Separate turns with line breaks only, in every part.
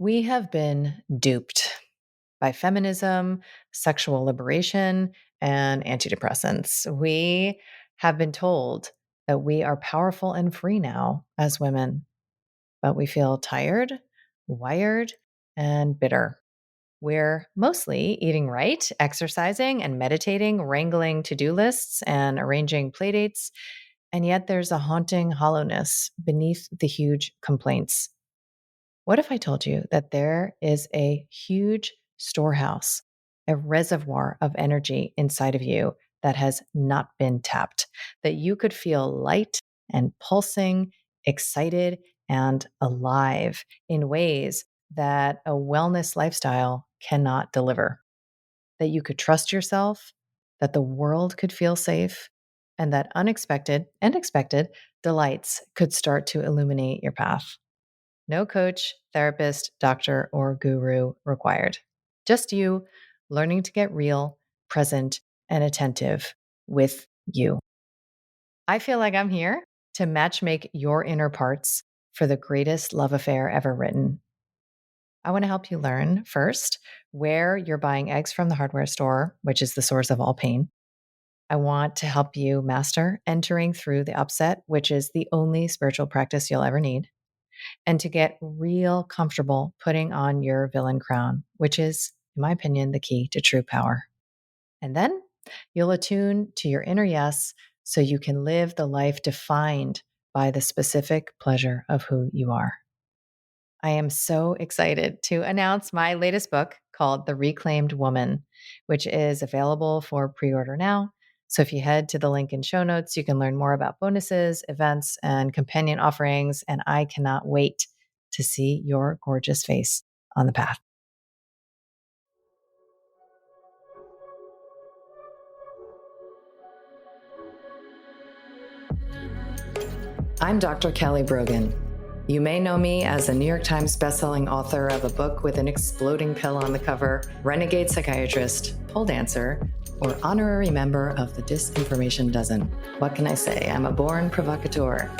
We have been duped by feminism, sexual liberation, and antidepressants. We have been told that we are powerful and free now as women, but we feel tired, wired, and bitter. We're mostly eating right, exercising and meditating, wrangling to do lists, and arranging playdates. And yet there's a haunting hollowness beneath the huge complaints. What if I told you that there is a huge storehouse, a reservoir of energy inside of you that has not been tapped, that you could feel light and pulsing, excited and alive in ways that a wellness lifestyle cannot deliver, that you could trust yourself, that the world could feel safe, and that unexpected and expected delights could start to illuminate your path. No coach, therapist, doctor, or guru required. Just you learning to get real, present, and attentive with you. I feel like I'm here to matchmake your inner parts for the greatest love affair ever written. I want to help you learn first where you're buying eggs from the hardware store, which is the source of all pain. I want to help you master entering through the upset, which is the only spiritual practice you'll ever need, and to get real comfortable putting on your villain crown, which is, in my opinion, the key to true power. And then you'll attune to your inner yes so you can live the life defined by the specific pleasure of who you are. I am so excited to announce my latest book called The Reclaimed Woman, which is available for pre order now. So if you head to the link in show notes, you can learn more about bonuses, events, and companion offerings. And I cannot wait to see your gorgeous face on the path. I'm Dr. Kelly Brogan. You may know me as a New York Times bestselling author of a book with an exploding pill on the cover, renegade psychiatrist, pole dancer, or honorary member of the Disinformation Dozen. What can I say? I'm a born provocateur.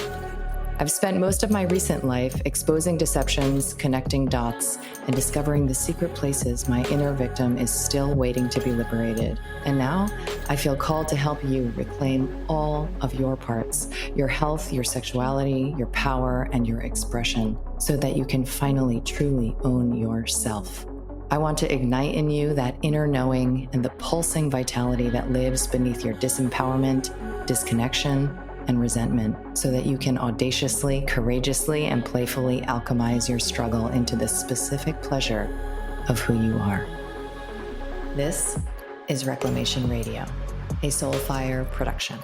I've spent most of my recent life exposing deceptions, connecting dots, and discovering the secret places my inner victim is still waiting to be liberated. And now I feel called to help you reclaim all of your parts, your health, your sexuality, your power, and your expression, so that you can finally truly own yourself. I want to ignite in you that inner knowing and the pulsing vitality that lives beneath your disempowerment, disconnection, and resentment, so that you can audaciously, courageously, and playfully alchemize your struggle into the specific pleasure of who you are. This is Reclamation Radio, a Soulfire production.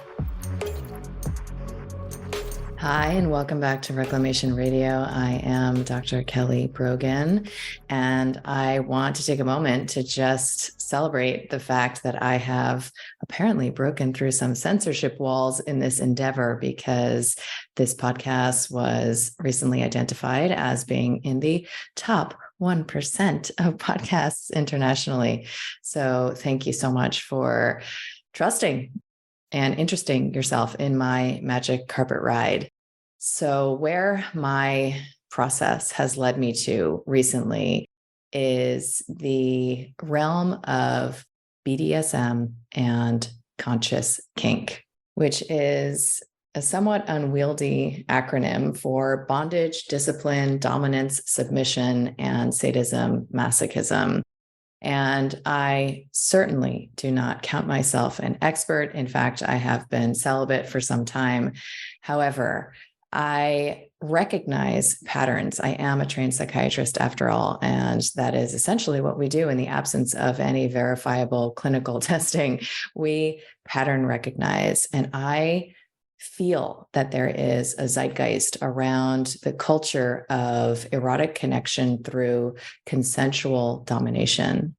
Hi, and welcome back to Reclamation Radio. I am Dr. Kelly Brogan, and I want to take a moment to just celebrate the fact that I have apparently broken through some censorship walls in this endeavor, because this podcast was recently identified as being in the top 1% of podcasts internationally. So thank you so much for trusting and interesting yourself in my magic carpet ride. So where my process has led me to recently is the realm of BDSM and conscious kink, which is a somewhat unwieldy acronym for bondage, discipline, dominance, submission, and sadism, masochism. And I certainly do not count myself an expert. In fact, I have been celibate for some time. However, I recognize patterns. I am a trained psychiatrist after all, and that is essentially what we do in the absence of any verifiable clinical testing. We pattern recognize, and I feel that there is a zeitgeist around the culture of erotic connection through consensual domination.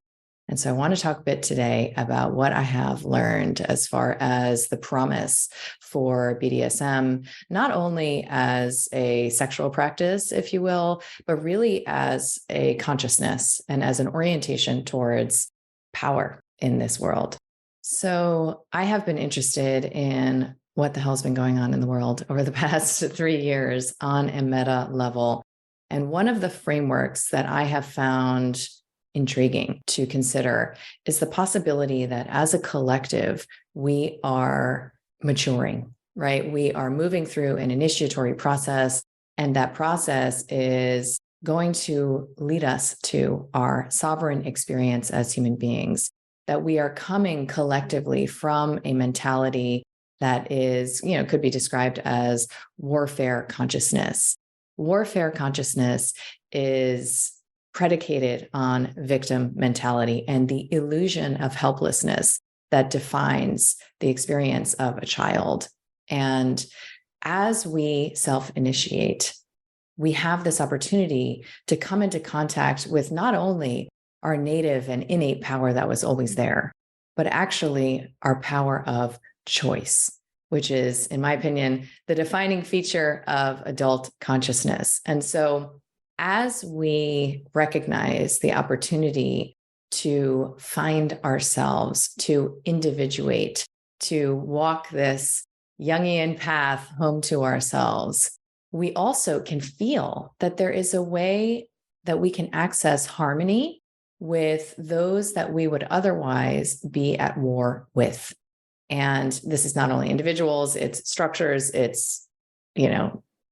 And so I want to talk a bit today about what I have learned as far as the promise for BDSM, not only as a sexual practice, if you will, but really as a consciousness and as an orientation towards power in this world. So I have been interested in what the hell's been going on in the world over the past 3 years on a meta level. And one of the frameworks that I have found intriguing to consider is the possibility that as a collective, we are maturing, right? We are moving through an initiatory process, and that process is going to lead us to our sovereign experience as human beings, that we are coming collectively from a mentality that is, could be described as warfare consciousness. Warfare consciousness is predicated on victim mentality and the illusion of helplessness that defines the experience of a child. And as we self-initiate, we have this opportunity to come into contact with not only our native and innate power that was always there, but actually our power of choice, which is, in my opinion, the defining feature of adult consciousness. And so as we recognize the opportunity to find ourselves, to individuate, to walk this Jungian path home to ourselves, we also can feel that there is a way that we can access harmony with those that we would otherwise be at war with. And this is not only individuals, it's structures, it's,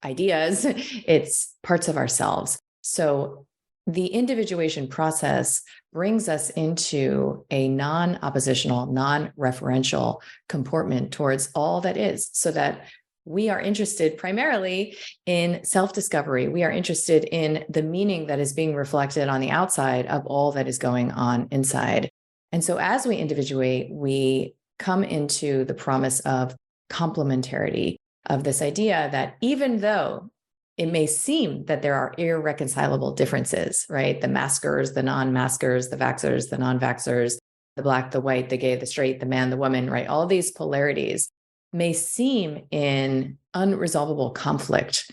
ideas, it's parts of ourselves. So the individuation process brings us into a non-oppositional, non-referential comportment towards all that is, so that we are interested primarily in self-discovery. We are interested in the meaning that is being reflected on the outside of all that is going on inside. And so as we individuate, we come into the promise of complementarity, of this idea that even though it may seem that there are irreconcilable differences, right? The maskers, the non-maskers, the vaxxers, the non-vaxxers, the black, the white, the gay, the straight, the man, the woman, right? All these polarities may seem in unresolvable conflict.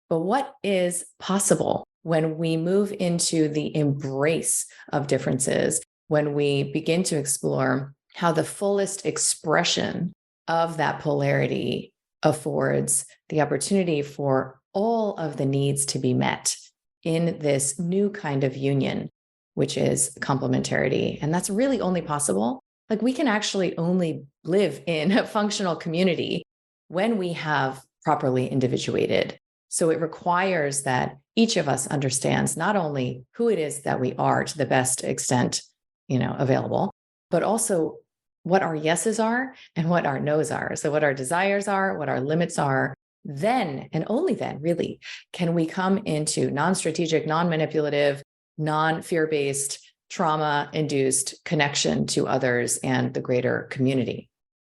But what is possible when we move into the embrace of differences, when we begin to explore how the fullest expression of that polarity affords the opportunity for all of the needs to be met in this new kind of union, which is complementarity. And that's really only possible. Like, we can actually only live in a functional community when we have properly individuated. So it requires that each of us understands not only who it is that we are to the best extent, available, but also what our yeses are and what our nos are. So what our desires are, what our limits are. Then, and only then, really, can we come into non-strategic, non-manipulative, non-fear-based, trauma-induced connection to others and the greater community.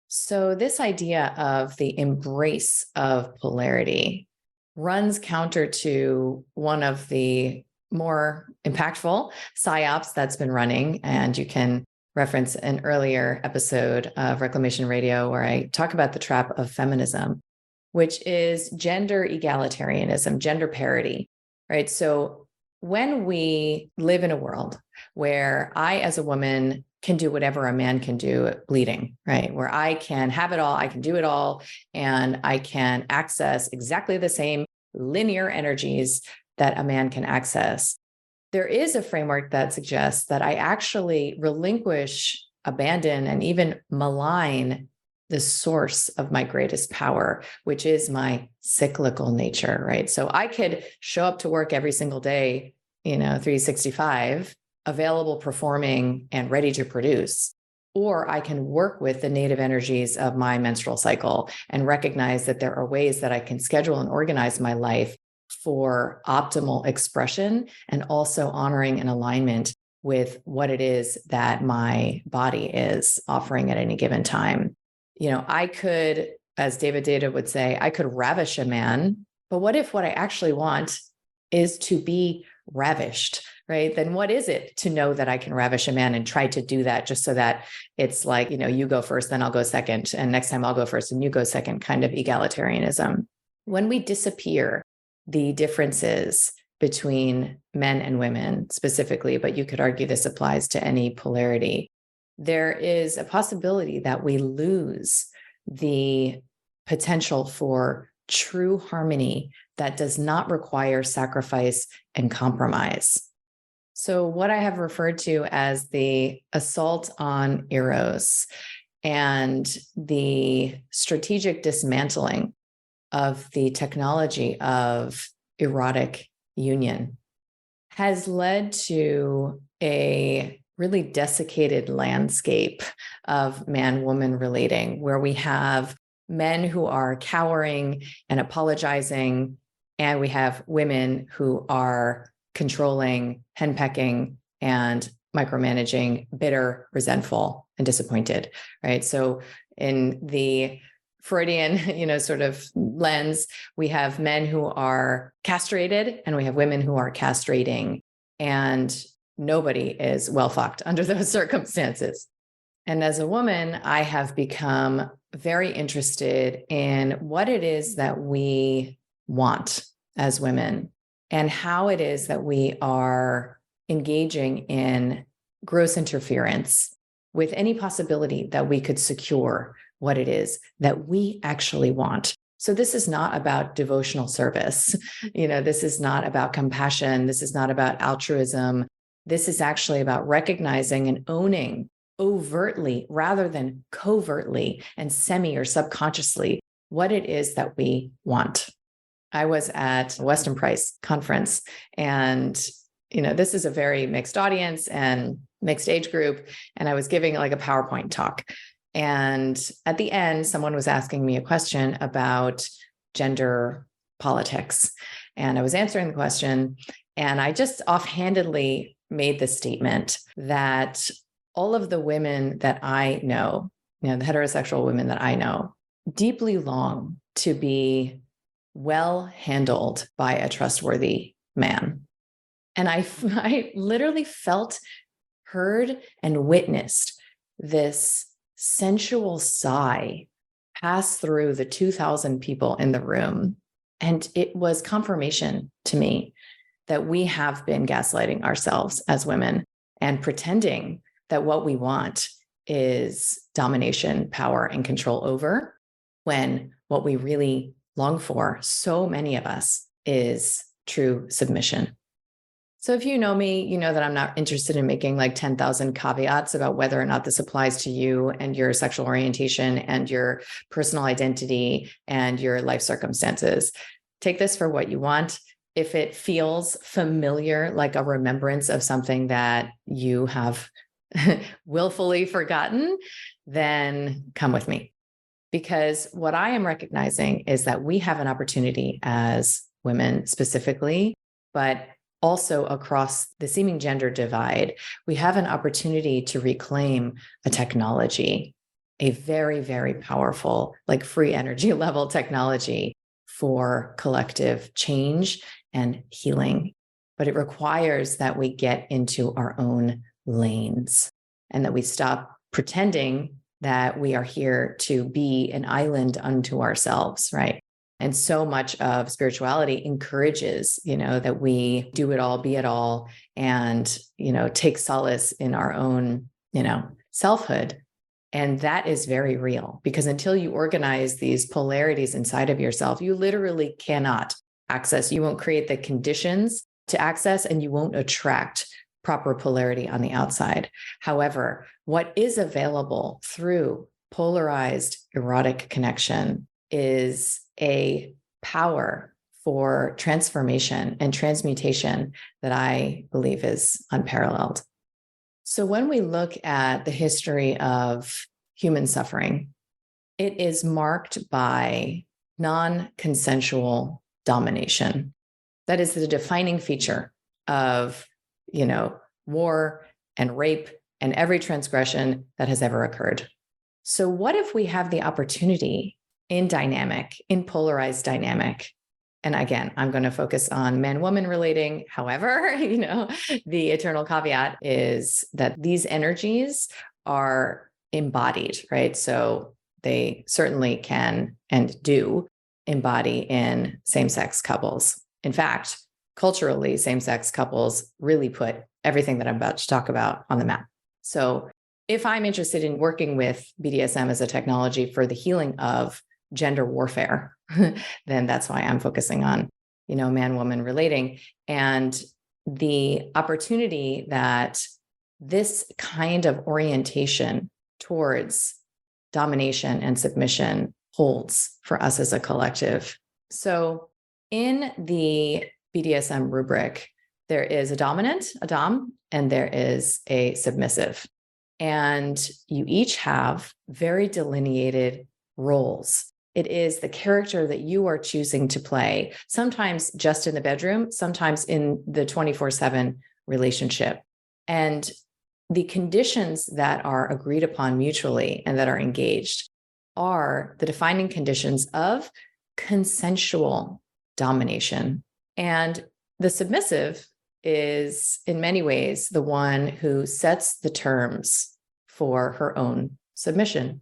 So this idea of the embrace of polarity runs counter to one of the more impactful psyops that's been running. And you can reference an earlier episode of Reclamation Radio where I talk about the trap of feminism, which is gender egalitarianism, gender parity, right? So when we live in a world where I, as a woman, can do whatever a man can do at bleeding, right? Where I can have it all, I can do it all, and I can access exactly the same linear energies that a man can access. There is a framework that suggests that I actually relinquish, abandon, and even malign the source of my greatest power, which is my cyclical nature, right? So I could show up to work every single day, 365, available, performing, and ready to produce. Or I can work with the native energies of my menstrual cycle and recognize that there are ways that I can schedule and organize my life for optimal expression and also honoring an alignment with what it is that my body is offering at any given time. I could, as David Data would say, I could ravish a man, but what if what I actually want is to be ravished, right? Then what is it to know that I can ravish a man and try to do that just so that it's like, you go first, then I'll go second. And next time I'll go first and you go second, kind of egalitarianism. When we disappear the differences between men and women specifically, but you could argue this applies to any polarity, there is a possibility that we lose the potential for true harmony that does not require sacrifice and compromise. So, what I have referred to as the assault on eros and the strategic dismantling of the technology of erotic union has led to a really desiccated landscape of man-woman relating, where we have men who are cowering and apologizing, and we have women who are controlling, henpecking, and micromanaging, bitter, resentful, and disappointed, right? So in the Freudian, sort of lens, we have men who are castrated and we have women who are castrating, and nobody is well fucked under those circumstances. And as a woman, I have become very interested in what it is that we want as women and how it is that we are engaging in gross interference with any possibility that we could secure what it is that we actually want. So this is not about devotional service. This is not about compassion. This is not about altruism. This is actually about recognizing and owning overtly rather than covertly and semi or subconsciously what it is that we want. I was at a Weston Price conference, and this is a very mixed audience and mixed age group. And I was giving like a PowerPoint talk. And at the end, someone was asking me a question about gender politics. And I was answering the question, and I just offhandedly made the statement that all of the women that I know, the heterosexual women that I know, deeply long to be well handled by a trustworthy man. And I literally felt, heard, and witnessed this sensual sigh pass through the 2,000 people in the room. And it was confirmation to me that we have been gaslighting ourselves as women and pretending that what we want is domination, power, and control over, when what we really long for, so many of us, is true submission. So if you know me, you know that I'm not interested in making like 10,000 caveats about whether or not this applies to you and your sexual orientation and your personal identity and your life circumstances. Take this for what you want. If it feels familiar, like a remembrance of something that you have willfully forgotten, then come with me. Because what I am recognizing is that we have an opportunity as women specifically, but also across the seeming gender divide, we have an opportunity to reclaim a technology, a very, very powerful, like free energy level technology for collective change and healing. But it requires that we get into our own lanes and that we stop pretending that we are here to be an island unto ourselves, right? And so much of spirituality encourages, that we do it all, be it all, and, take solace in our own, selfhood. And that is very real, because until you organize these polarities inside of yourself, you literally cannot access. You won't create the conditions to access, and you won't attract proper polarity on the outside. However, what is available through polarized erotic connection is a power for transformation and transmutation that I believe is unparalleled. So when we look at the history of human suffering, it is marked by non-consensual domination. That is the defining feature of, war and rape and every transgression that has ever occurred. So what if we have the opportunity in polarized dynamic? And again, I'm going to focus on man-woman relating. However, the eternal caveat is that these energies are embodied, right? So they certainly can and do embody in same-sex couples. In fact, culturally, same-sex couples really put everything that I'm about to talk about on the map. So if I'm interested in working with BDSM as a technology for the healing of gender warfare, then that's why I'm focusing on man, woman relating. And the opportunity that this kind of orientation towards domination and submission holds for us as a collective. So in the BDSM rubric, there is a dominant, a dom, and there is a submissive. And you each have very delineated roles. It is the character that you are choosing to play, sometimes just in the bedroom, sometimes in the 24/7 relationship. And the conditions that are agreed upon mutually and that are engaged are the defining conditions of consensual domination. And the submissive is in many ways the one who sets the terms for her own submission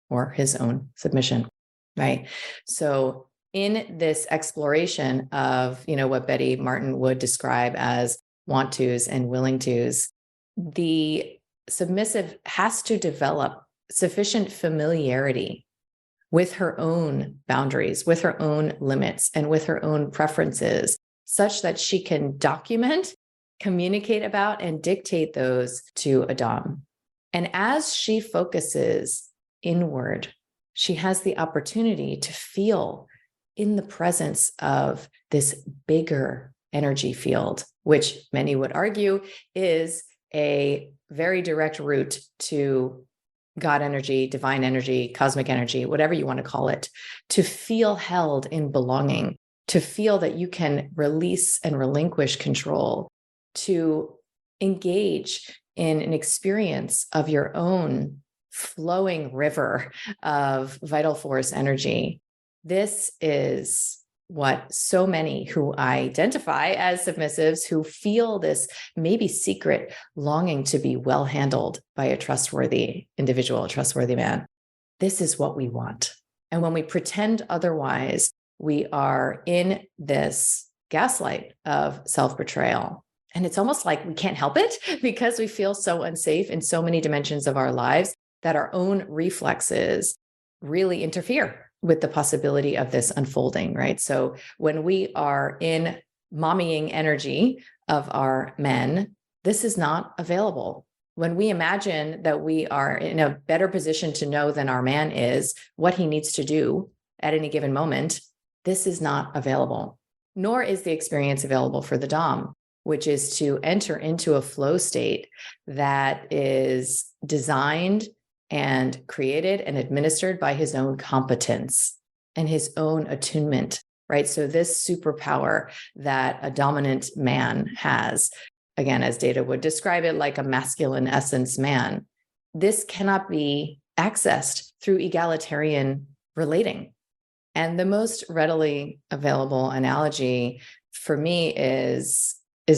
or his own submission, right? So in this exploration of, what Betty Martin would describe as want tos and willing tos, the submissive has to develop sufficient familiarity with her own boundaries, with her own limits, and with her own preferences, such that she can document, communicate about, and dictate those to a dom. And as she focuses inward, she has the opportunity to feel in the presence of this bigger energy field, which many would argue is a very direct route to God energy, divine energy, cosmic energy, whatever you want to call it, to feel held in belonging, to feel that you can release and relinquish control, to engage in an experience of your own flowing river of vital force energy. This is what so many who identify as submissives, who feel this maybe secret longing to be well handled by a trustworthy individual, a trustworthy man. This is what we want. And when we pretend otherwise, we are in this gaslight of self-betrayal. And it's almost like we can't help it because we feel so unsafe in so many dimensions of our lives that our own reflexes really interfere with the possibility of this unfolding, right? So when we are in mommying energy of our men, this is not available. When we imagine that we are in a better position to know than our man is what he needs to do at any given moment, this is not available. Nor is the experience available for the dom, which is to enter into a flow state that is designed and created and administered by his own competence and his own attunement, right? So this superpower that a dominant man has, again, as Data would describe it, like a masculine essence man, this cannot be accessed through egalitarian relating. And the most readily available analogy for me is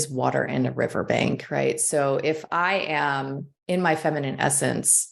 water in a riverbank, right? So if I am in my feminine essence,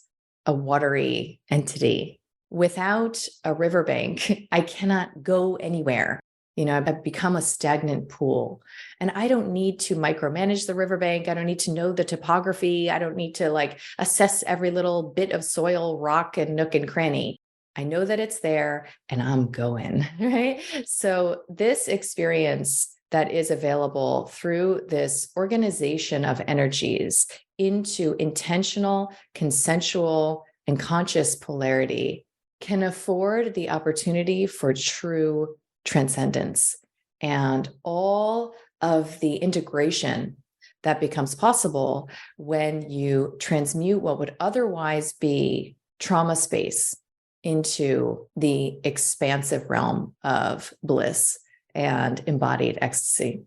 a watery entity, without a riverbank, I cannot go anywhere. I've become a stagnant pool, and I don't need to micromanage the riverbank. I don't need to know the topography. I don't need to assess every little bit of soil, rock, and nook and cranny. I know that it's there and I'm going, right? So this experience that is available through this organization of energies into intentional, consensual, and conscious polarity can afford the opportunity for true transcendence and all of the integration that becomes possible when you transmute what would otherwise be trauma space into the expansive realm of bliss and embodied ecstasy.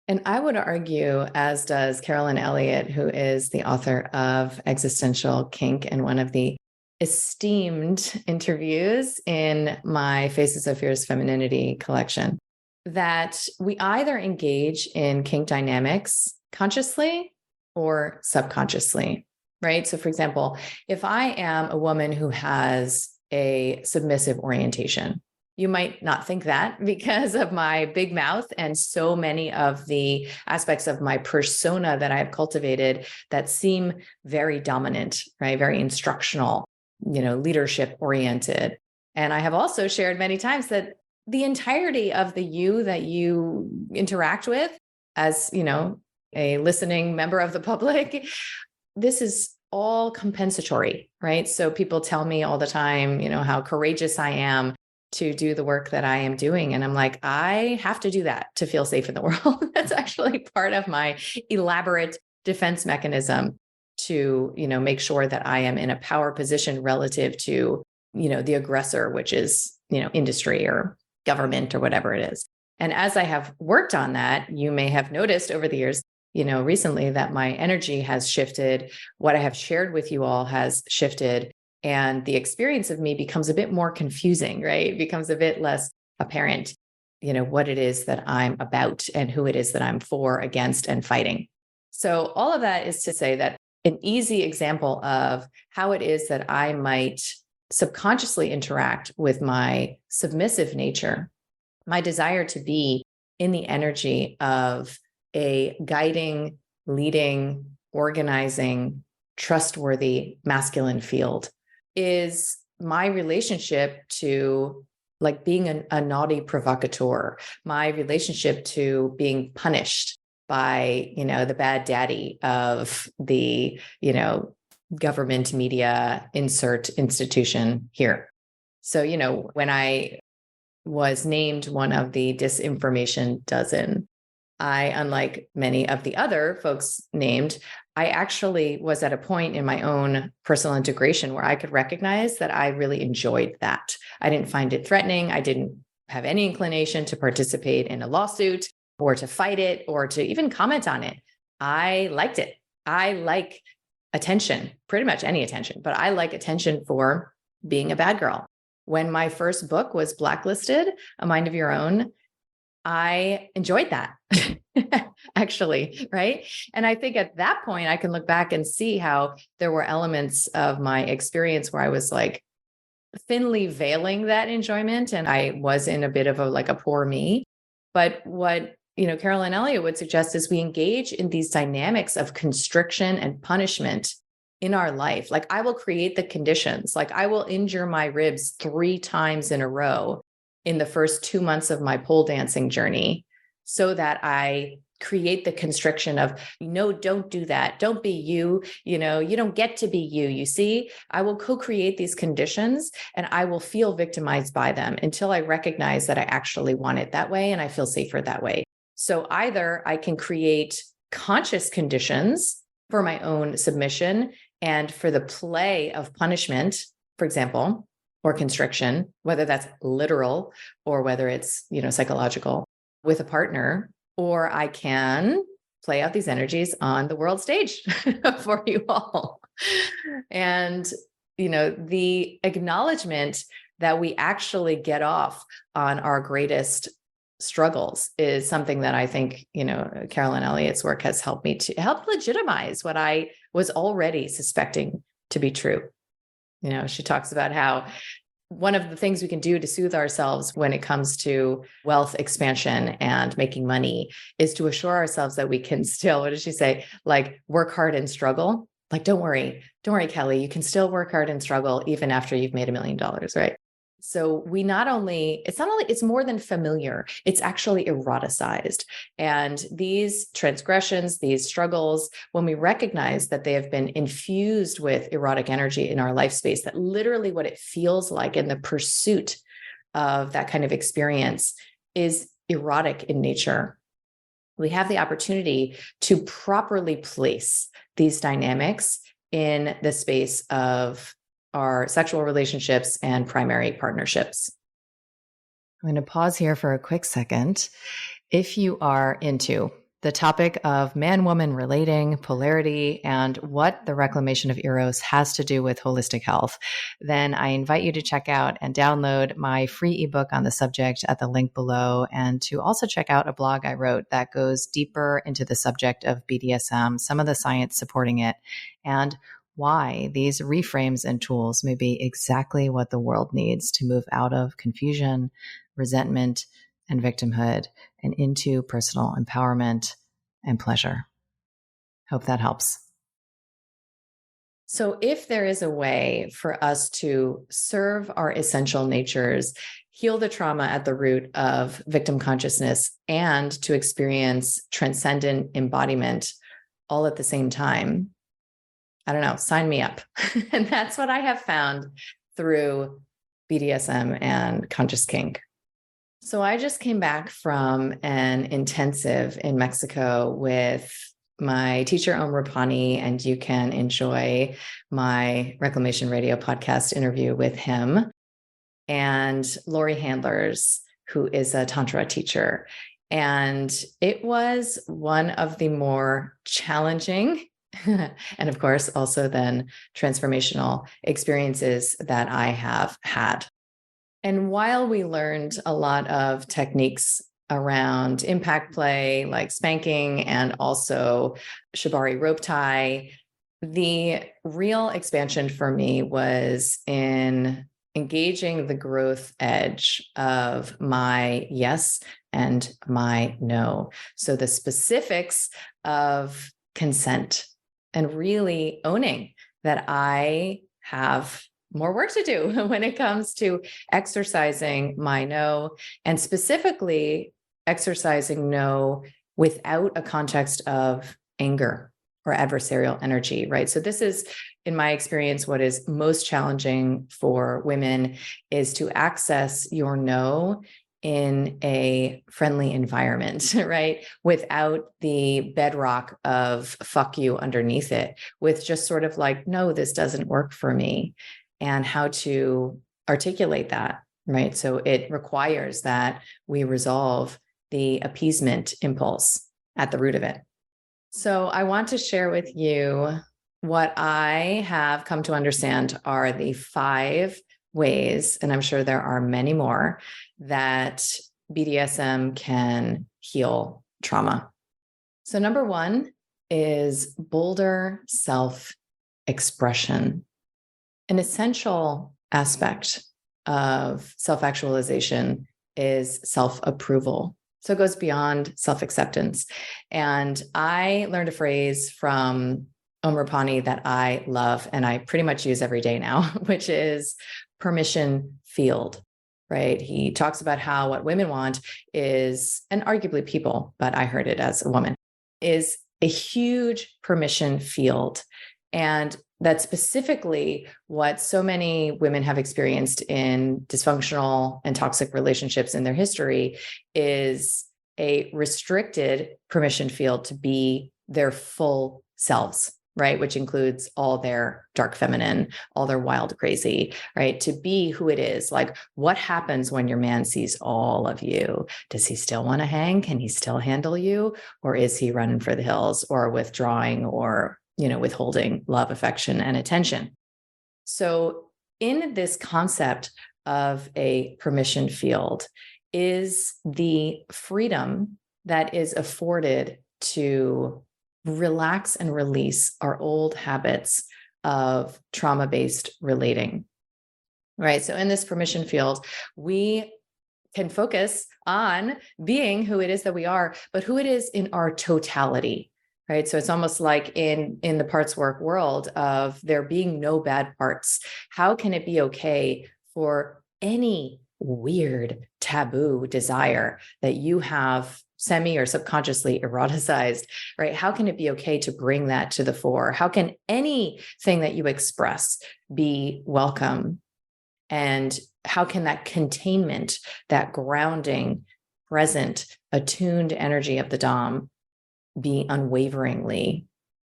And I would argue, as does Carolyn Elliott, who is the author of Existential Kink and one of the esteemed interviews in my Faces of Fierce Femininity collection, that we either engage in kink dynamics consciously or subconsciously, right? So for example, if I am a woman who has a submissive orientation, you might not think that because of my big mouth and so many of the aspects of my persona that I've cultivated that seem very dominant, right? Very instructional, leadership oriented. And I have also shared many times that the entirety of the you that you interact with as, a listening member of the public, this is all compensatory, right? So people tell me all the time, how courageous I am to do the work that I am doing. And I'm like, I have to do that to feel safe in the world. That's actually part of my elaborate defense mechanism to, make sure that I am in a power position relative to, the aggressor, which is, industry or government or whatever it is. And as I have worked on that, you may have noticed over the years, recently that my energy has shifted. What I have shared with you all has shifted. And the experience of me becomes a bit more confusing, right? It becomes a bit less apparent, what it is that I'm about and who it is that I'm for, against, and fighting. So all of that is to say that an easy example of how it is that I might subconsciously interact with my submissive nature, my desire to be in the energy of a guiding, leading, organizing, trustworthy masculine field, is my relationship to like being a naughty provocateur, my relationship to being punished by, the bad daddy of the, government, media, insert institution here. So, when I was named one of the disinformation dozen, I, unlike many of the other folks named, I actually was at a point in my own personal integration where I could recognize that I really enjoyed that. I didn't find it threatening. I didn't have any inclination to participate in a lawsuit or to fight it or to even comment on it. I liked it. I like attention, pretty much any attention, but I like attention for being a bad girl. When my first book was blacklisted, A Mind of Your Own, I enjoyed that actually, right? And I think at that point, I can look back and see how there were elements of my experience where I was like thinly veiling that enjoyment. And I was in a bit of a poor me. But what, Carolyn Elliott would suggest is we engage in these dynamics of constriction and punishment in our life. Like I will create the conditions, like I will injure my ribs 3 times in a row in the first 2 months of my pole dancing journey so that I create the constriction of, no, don't do that. Don't be you. You don't get to be you. You see, I will co-create these conditions and I will feel victimized by them until I recognize that I actually want it that way and I feel safer that way. So either I can create conscious conditions for my own submission and for the play of punishment, for example, or constriction, whether that's literal or whether it's, psychological with a partner, or I can play out these energies on the world stage for you all. And, the acknowledgement that we actually get off on our greatest struggles is something that I think, Carolyn Elliott's work has helped me to help legitimize what I was already suspecting to be true. She talks about how one of the things we can do to soothe ourselves when it comes to wealth expansion and making money is to assure ourselves that we can still, what does she say? Like work hard and struggle. Like, don't worry, Kelly, you can still work hard and struggle even after you've made $1 million, right? So it's more than familiar, it's actually eroticized. And these transgressions, these struggles, when we recognize that they have been infused with erotic energy in our life space, that literally what it feels like in the pursuit of that kind of experience is erotic in nature, we have the opportunity to properly place these dynamics in the space of our sexual relationships and primary partnerships. I'm going to pause here for a quick second. If you are into the topic of man-woman relating, polarity, and what the reclamation of Eros has to do with holistic health, then I invite you to check out and download my free ebook on the subject at the link below, and to also check out a blog I wrote that goes deeper into the subject of BDSM, some of the science supporting it, and why these reframes and tools may be exactly what the world needs to move out of confusion, resentment, and victimhood and into personal empowerment and pleasure. Hope that helps. So, if there is a way for us to serve our essential natures, heal the trauma at the root of victim consciousness, and to experience transcendent embodiment all at the same time, I don't know, sign me up. And that's what I have found through BDSM and conscious kink. So I just came back from an intensive in Mexico with my teacher, Om Rapani, and you can enjoy my Reclamation Radio podcast interview with him, and Lori Handlers, who is a Tantra teacher. And it was one of the more challenging and, of course, also then transformational experiences that I have had. And while we learned a lot of techniques around impact play, like spanking and also shibari rope tie, the real expansion for me was in engaging the growth edge of my yes and my no. So the specifics of consent and really owning that I have more work to do when it comes to exercising my no, and specifically exercising no without a context of anger or adversarial energy, right? So this is, in my experience, what is most challenging for women is to access your no in a friendly environment, right? Without the bedrock of fuck you underneath it, with just sort of like, no, this doesn't work for me, and how to articulate that, right? So it requires that we resolve the appeasement impulse at the root of it. So I want to share with you what I have come to understand are the 5 ways, and I'm sure there are many more, that BDSM can heal trauma. So number 1 is bolder self-expression. An essential aspect of self-actualization is self-approval. So it goes beyond self-acceptance. And I learned a phrase from Om Rapani that I love and I pretty much use every day now, which is permission field, right? He talks about how what women want is, and arguably people, but I heard it as a woman, is a huge permission field. And that's specifically what so many women have experienced in dysfunctional and toxic relationships in their history, is a restricted permission field to be their full selves, right? Which includes all their dark feminine, all their wild crazy, right? To be who it is. Like, what happens when your man sees all of you? Does he still want to hang? Can he still handle you? Or is he running for the hills or withdrawing or withholding love, affection, and attention? So in this concept of a permission field is the freedom that is afforded to relax and release our old habits of trauma-based relating, right? So in this permission field, we can focus on being who it is that we are, but who it is in our totality. Right. So it's almost like in the parts work world of there being no bad parts. How can it be okay for any weird taboo desire that you have semi or subconsciously eroticized, right? How can it be okay to bring that to the fore? How can anything that you express be welcome? And how can that containment, that grounding, present, attuned energy of the Dom be unwaveringly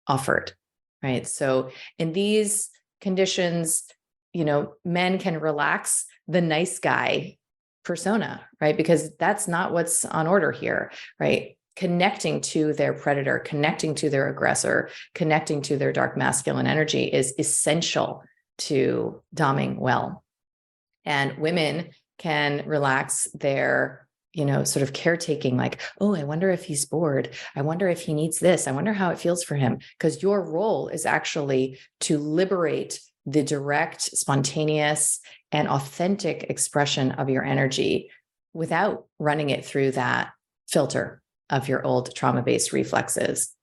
offered, right? So in these conditions, men can relax the nice guy persona, right? Because that's not what's on order here, right? Connecting to their predator, connecting to their aggressor, connecting to their dark masculine energy is essential to doming well. And women can relax their sort of caretaking, like, oh, I wonder if he's bored. I wonder if he needs this. I wonder how it feels for him. Because your role is actually to liberate the direct, spontaneous, and authentic expression of your energy without running it through that filter of your old trauma-based reflexes.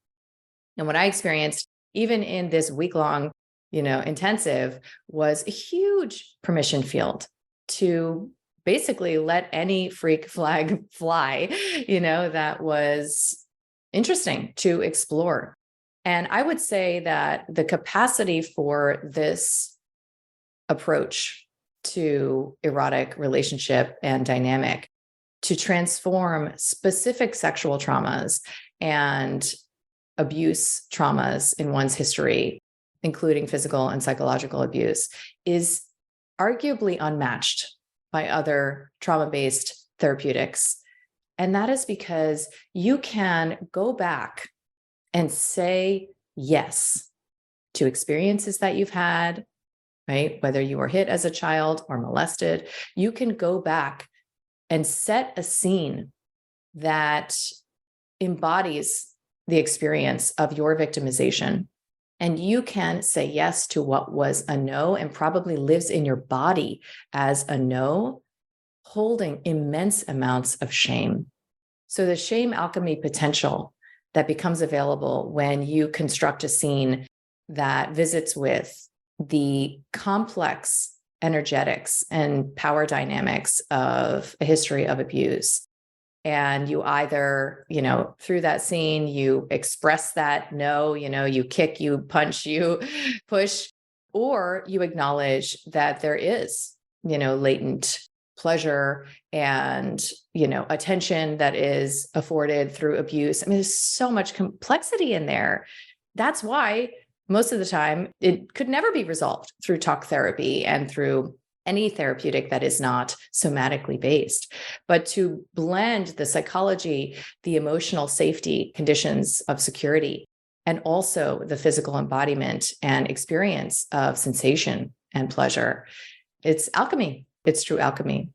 And what I experienced, even in this week-long intensive was a huge permission field to basically let any freak flag fly, that was interesting to explore. And I would say that the capacity for this approach to erotic relationship and dynamic to transform specific sexual traumas and abuse traumas in one's history, including physical and psychological abuse, is arguably unmatched by other trauma-based therapeutics. And that is because you can go back and say yes to experiences that you've had, right? Whether you were hit as a child or molested, you can go back and set a scene that embodies the experience of your victimization. And you can say yes to what was a no and probably lives in your body as a no, holding immense amounts of shame. So the shame alchemy potential that becomes available when you construct a scene that visits with the complex energetics and power dynamics of a history of abuse. And you either, through that scene, you express that no, you kick, you punch, you push, or you acknowledge that there is, latent pleasure and, attention that is afforded through abuse. I mean, there's so much complexity in there. That's why most of the time it could never be resolved through talk therapy and through any therapeutic that is not somatically based. But to blend the psychology, the emotional safety conditions of security, and also the physical embodiment and experience of sensation and pleasure, it's alchemy. It's true alchemy.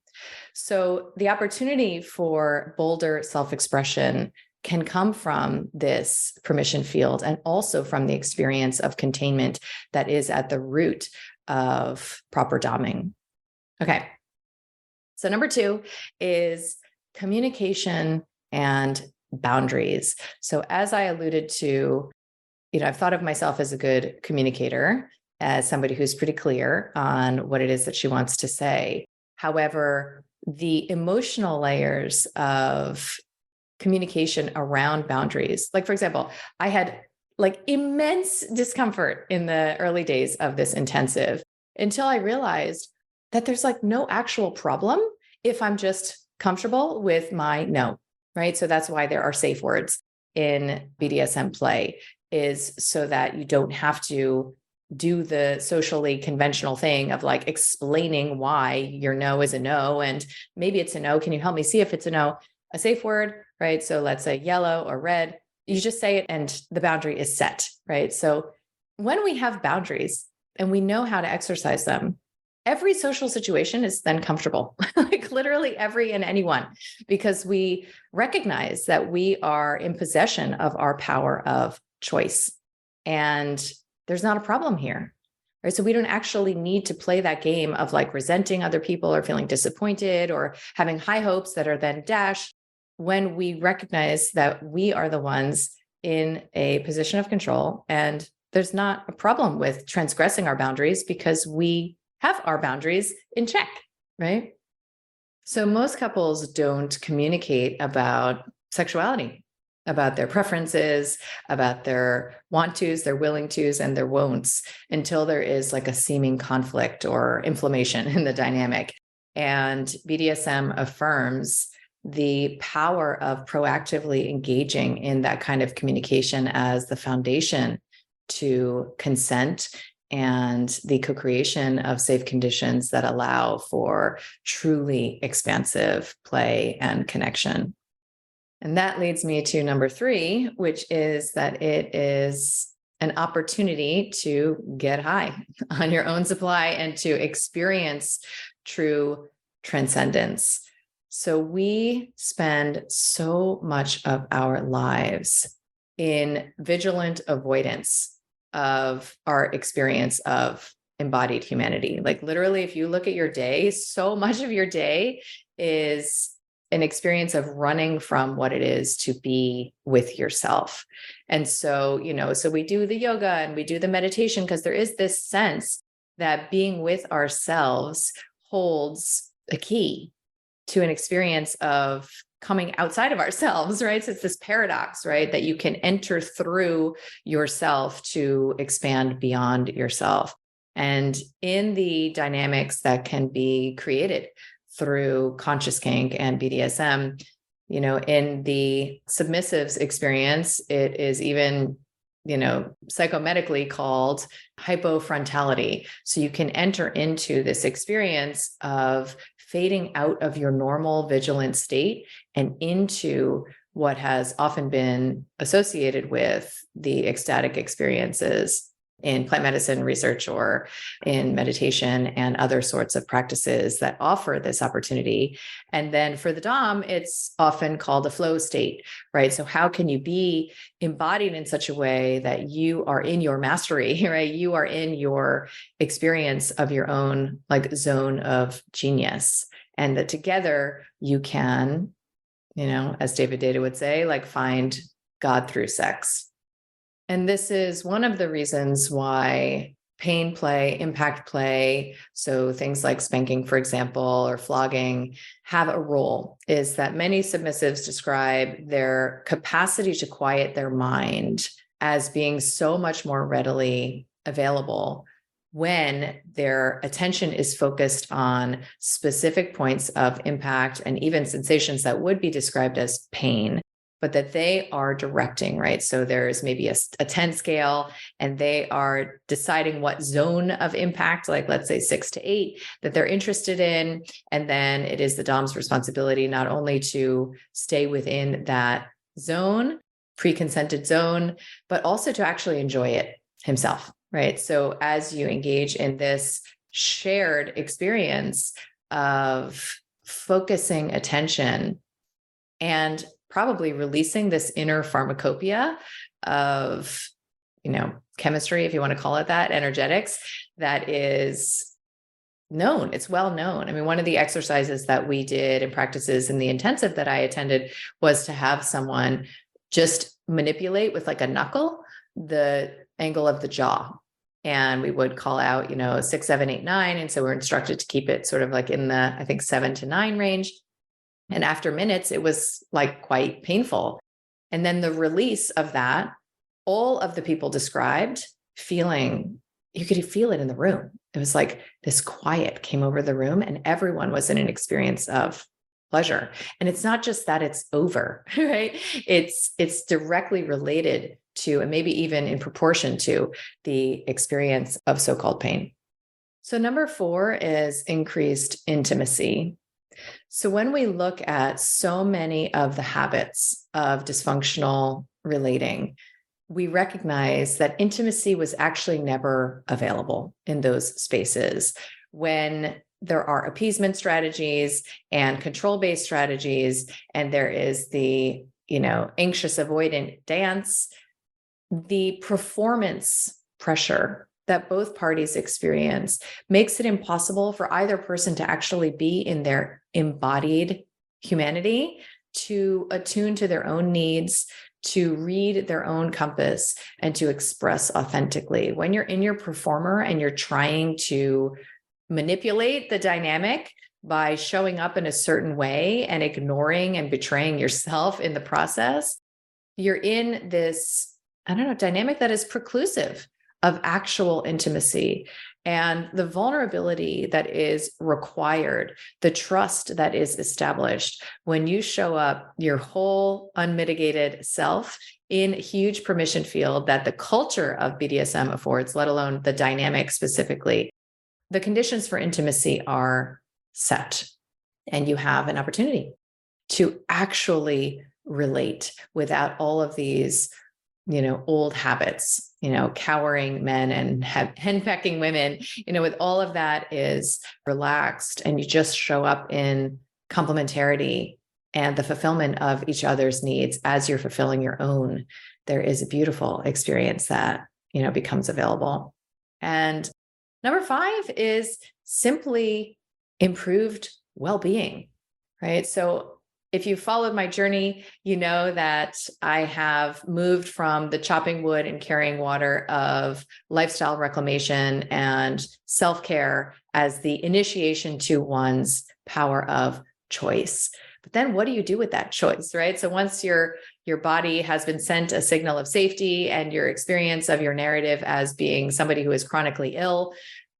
So the opportunity for bolder self-expression can come from this permission field and also from the experience of containment that is at the root of proper doming. Okay. So number 2 is communication and boundaries. So as I alluded to, I've thought of myself as a good communicator, as somebody who's pretty clear on what it is that she wants to say. However, the emotional layers of communication around boundaries, like for example, I had immense discomfort in the early days of this intensive until I realized that there's no actual problem if I'm just comfortable with my no, right? So that's why there are safe words in BDSM play, is so that you don't have to do the socially conventional thing of explaining why your no is a no. And maybe it's a no. Can you help me see if it's a no? A safe word, right? So let's say yellow or red. You just say it and the boundary is set, right? So when we have boundaries and we know how to exercise them, every social situation is then comfortable, literally every and anyone, because we recognize that we are in possession of our power of choice. And there's not a problem here, right? So we don't actually need to play that game of resenting other people or feeling disappointed or having high hopes that are then dashed, when we recognize that we are the ones in a position of control. And there's not a problem with transgressing our boundaries because we have our boundaries in check, right? So most couples don't communicate about sexuality, about their preferences, about their want tos, their willing tos, and their won'ts until there is a seeming conflict or inflammation in the dynamic. And BDSM affirms the power of proactively engaging in that kind of communication as the foundation to consent and the co-creation of safe conditions that allow for truly expansive play and connection. And that leads me to number 3, which is that it is an opportunity to get high on your own supply and to experience true transcendence. So we spend so much of our lives in vigilant avoidance of our experience of embodied humanity. Literally, if you look at your day, so much of your day is an experience of running from what it is to be with yourself. And so, so we do the yoga and we do the meditation because there is this sense that being with ourselves holds a key to an experience of coming outside of ourselves, right? So it's this paradox, right? That you can enter through yourself to expand beyond yourself. And in the dynamics that can be created through conscious kink and BDSM, in the submissive's experience, it is even, psychomedically called hypofrontality. So you can enter into this experience of fading out of your normal vigilant state and into what has often been associated with the ecstatic experiences in plant medicine research or in meditation and other sorts of practices that offer this opportunity. And then for the Dom, it's often called a flow state, right? So how can you be embodied in such a way that you are in your mastery, right? You are in your experience of your own zone of genius, and that together you can, as David Data would say, find God through sex. And this is one of the reasons why pain play, impact play, so things like spanking, for example, or flogging, have a role, is that many submissives describe their capacity to quiet their mind as being so much more readily available when their attention is focused on specific points of impact and even sensations that would be described as pain, but that they are directing, right? So there's maybe a 10 scale and they are deciding what zone of impact, let's say 6 to 8, that they're interested in. And then it is the Dom's responsibility not only to stay within that zone, pre-consented zone, but also to actually enjoy it himself, right? So as you engage in this shared experience of focusing attention and probably releasing this inner pharmacopoeia of, chemistry, if you want to call it that, energetics, that is known. It's well known. I mean, one of the exercises that we did and practices in the intensive that I attended was to have someone just manipulate with a knuckle the angle of the jaw. And we would call out, 6, 7, 8, 9. And so we're instructed to keep it sort of in the, I think, 7 to 9 range. And after minutes, it was quite painful. And then the release of that, all of the people described feeling, you could feel it in the room. It was this quiet came over the room and everyone was in an experience of pleasure. And it's not just that it's over, right? It's directly related to, and maybe even in proportion to, the experience of so-called pain. So number 4 is increased intimacy. So when we look at so many of the habits of dysfunctional relating, we recognize that intimacy was actually never available in those spaces. When there are appeasement strategies and control-based strategies, and there is the, anxious avoidant dance, the performance pressure that both parties experience makes it impossible for either person to actually be in their embodied humanity, to attune to their own needs, to read their own compass, and to express authentically. When you're in your performer and you're trying to manipulate the dynamic by showing up in a certain way and ignoring and betraying yourself in the process, you're in this, dynamic that is preclusive of actual intimacy. And the vulnerability that is required, the trust that is established when you show up your whole unmitigated self in a huge permission field that the culture of BDSM affords, let alone the dynamic specifically, the conditions for intimacy are set. And you have an opportunity to actually relate without all of these old habits, cowering men and henpecking women, with all of that is relaxed, and you just show up in complementarity and the fulfillment of each other's needs as you're fulfilling your own. There is a beautiful experience that, becomes available. And number 5 is simply improved well-being, right? So If you followed my journey, you know that I have moved from the chopping wood and carrying water of lifestyle reclamation and self-care as the initiation to one's power of choice. But then what do you do with that choice, right? So once your body has been sent a signal of safety and your experience of your narrative as being somebody who is chronically ill,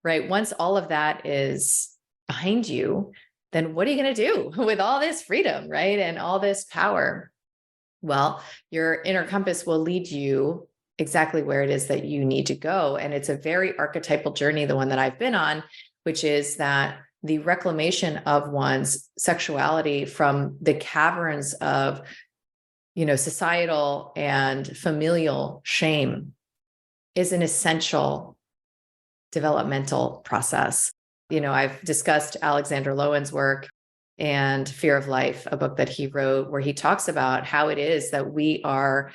right? Once all of that is behind you, then what are you going to do with all this freedom, right? And all this power? Well, your inner compass will lead you exactly where it is that you need to go. And it's a very archetypal journey, the one that I've been on, which is that the reclamation of one's sexuality from the caverns of, societal and familial shame is an essential developmental process. I've discussed Alexander Lowen's work and Fear of Life, a book that he wrote, where he talks about how it is that we are,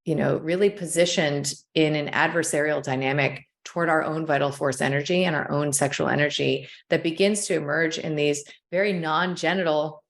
really positioned in an adversarial dynamic toward our own vital force energy and our own sexual energy that begins to emerge in these very non-genital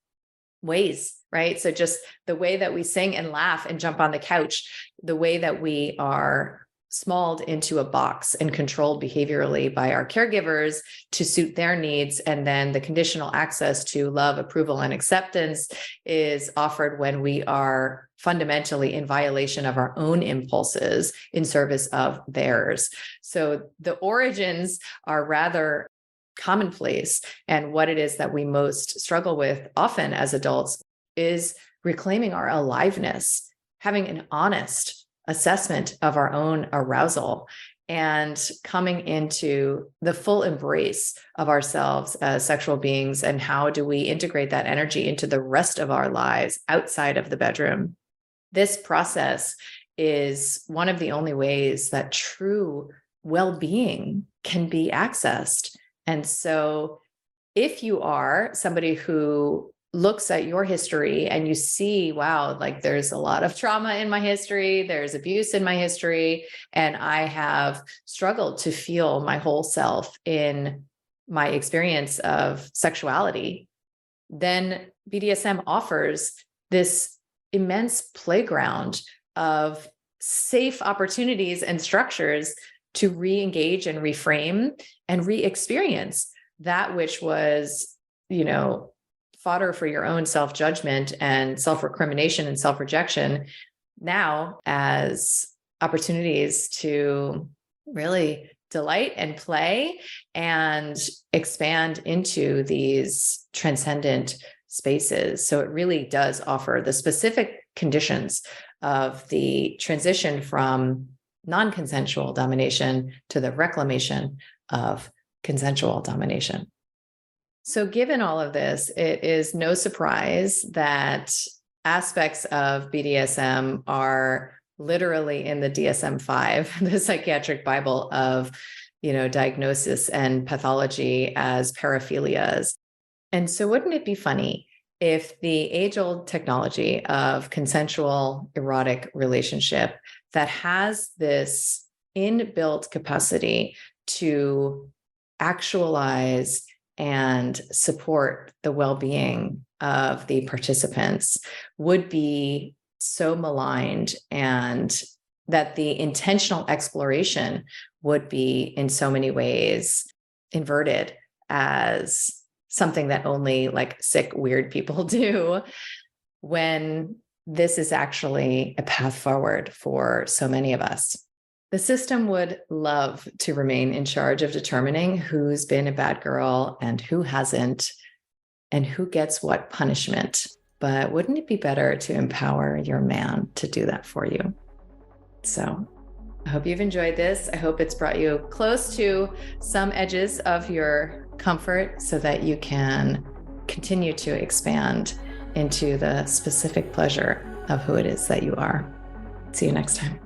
ways, right? So just the way that we sing and laugh and jump on the couch, the way that we are smalled into a box and controlled behaviorally by our caregivers to suit their needs. And then the conditional access to love, approval, and acceptance is offered when we are fundamentally in violation of our own impulses in service of theirs. So the origins are rather commonplace. And what it is that we most struggle with often as adults is reclaiming our aliveness, having an honest assessment of our own arousal, and coming into the full embrace of ourselves as sexual beings. And how do we integrate that energy into the rest of our lives outside of the bedroom? This process is one of the only ways that true well-being can be accessed. And so if you are somebody who looks at your history and you see, wow, like there's a lot of trauma in my history, there's abuse in my history, and I have struggled to feel my whole self in my experience of sexuality, then BDSM offers this immense playground of safe opportunities and structures to re-engage and reframe and re-experience that which was, fodder for your own self-judgment and self-recrimination and self-rejection, now as opportunities to really delight and play and expand into these transcendent spaces. So it really does offer the specific conditions of the transition from non-consensual domination to the reclamation of consensual domination. So given all of this, it is no surprise that aspects of BDSM are literally in the DSM-5, the psychiatric Bible of, diagnosis and pathology, as paraphilias. And so wouldn't it be funny if the age-old technology of consensual erotic relationship that has this inbuilt capacity to actualize and support the well-being of the participants would be so maligned, and that the intentional exploration would be in so many ways inverted as something that only like sick, weird people do, when this is actually a path forward for so many of us. The system would love to remain in charge of determining who's been a bad girl and who hasn't, and who gets what punishment. But wouldn't it be better to empower your man to do that for you? So I hope you've enjoyed this. I hope it's brought you close to some edges of your comfort so that you can continue to expand into the specific pleasure of who it is that you are. See you next time.